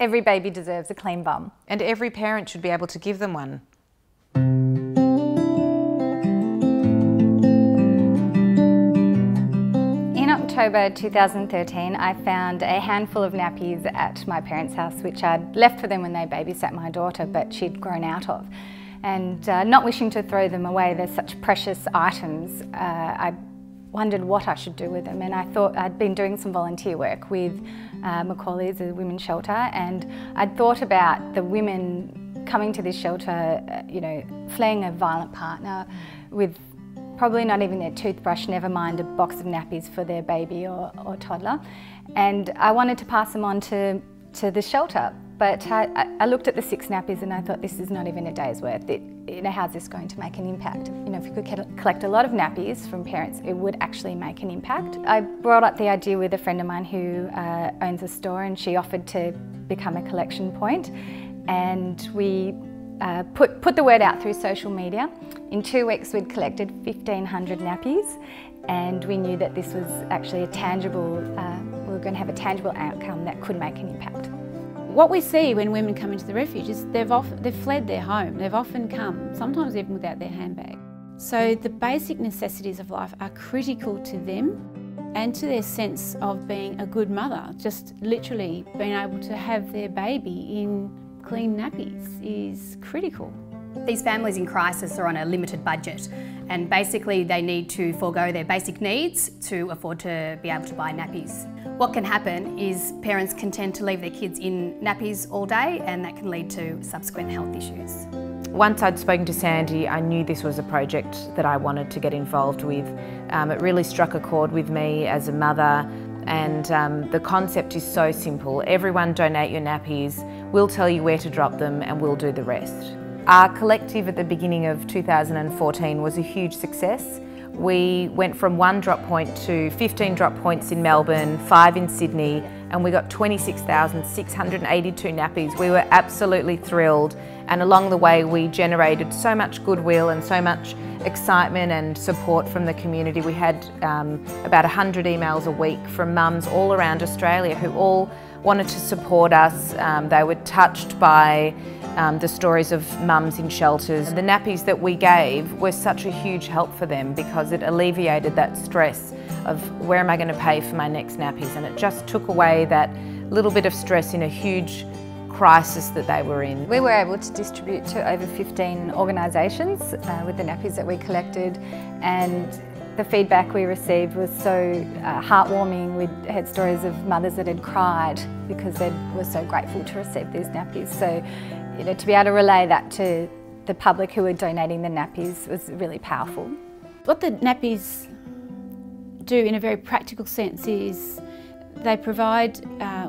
Every baby deserves a clean bum. And every parent should be able to give them one. In October 2013, I found a handful of nappies at my parents' house, which I'd left for them when they babysat my daughter, but she'd grown out of. And not wishing to throw them away, they're such precious items, I wondered what I should do with them. And I thought I'd been doing some volunteer work with Macaulay's, a women's shelter, and I'd thought about the women coming to this shelter, fleeing a violent partner with probably not even their toothbrush, never mind a box of nappies for their baby or toddler. And I wanted to pass them on to the shelter. But I looked at the 6 nappies and I thought, this is not even a day's worth. How's this going to make an impact? If we could collect a lot of nappies from parents, it would actually make an impact. I brought up the idea with a friend of mine who owns a store, and she offered to become a collection point. And we put the word out through social media. In 2 weeks we'd collected 1,500 nappies, and we knew that this was actually we were going to have a tangible outcome that could make an impact. What we see when women come into the refuge is they've fled their home. They've often come, sometimes even without their handbag. So the basic necessities of life are critical to them and to their sense of being a good mother. Just literally being able to have their baby in clean nappies is critical. These families in crisis are on a limited budget, and basically they need to forego their basic needs to afford to be able to buy nappies. What can happen is parents can tend to leave their kids in nappies all day, and that can lead to subsequent health issues. Once I'd spoken to Sandy, I knew this was a project that I wanted to get involved with. It really struck a chord with me as a mother, and the concept is so simple. Everyone donate your nappies, we'll tell you where to drop them, and we'll do the rest. Our collective at the beginning of 2014 was a huge success. We went from 1 drop point to 15 drop points in Melbourne, 5 in Sydney, and we got 26,682 nappies. We were absolutely thrilled, and along the way we generated so much goodwill and so much excitement and support from the community. We had about 100 emails a week from mums all around Australia who all wanted to support us. They were touched by the stories of mums in shelters. The nappies that we gave were such a huge help for them because it alleviated that stress of where am I going to pay for my next nappies, and it just took away that little bit of stress in a huge crisis that they were in. We were able to distribute to over 15 organisations with the nappies that we collected, and the feedback we received was so heartwarming. We had stories of mothers that had cried because they were so grateful to receive these nappies. So, to be able to relay that to the public who were donating the nappies was really powerful. What the nappies do in a very practical sense is they provide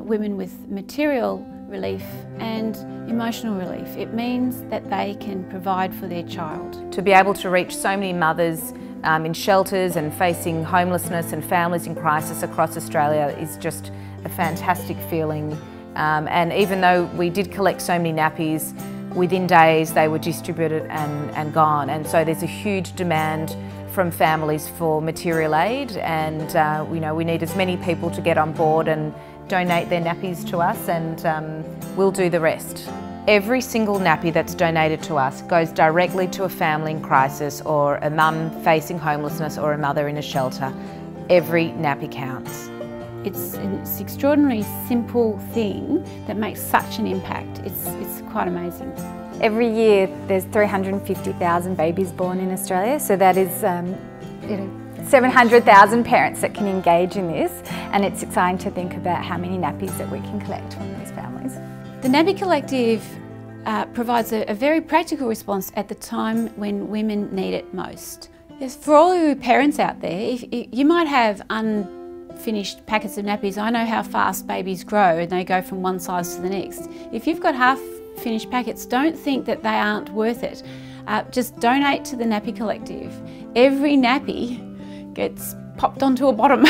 women with material relief and emotional relief. It means that they can provide for their child. To be able to reach so many mothers in shelters and facing homelessness and families in crisis across Australia is just a fantastic feeling. And even though we did collect so many nappies, within days they were distributed and gone. And so there's a huge demand from families for material aid, and we need as many people to get on board and donate their nappies to us, and we'll do the rest. Every single nappy that's donated to us goes directly to a family in crisis, or a mum facing homelessness, or a mother in a shelter. Every nappy counts. It's an extraordinarily simple thing that makes such an impact. It's quite amazing. Every year there's 350,000 babies born in Australia, so that is 700,000 parents that can engage in this, and it's exciting to think about how many nappies that we can collect from these families. The Nappy Collective provides a very practical response at the time when women need it most. Yes, for all you parents out there, you might have unfinished packets of nappies. I know how fast babies grow and they go from one size to the next. If you've got half-finished packets, don't think that they aren't worth it. Just donate to the Nappy Collective. Every nappy gets popped onto a bottom.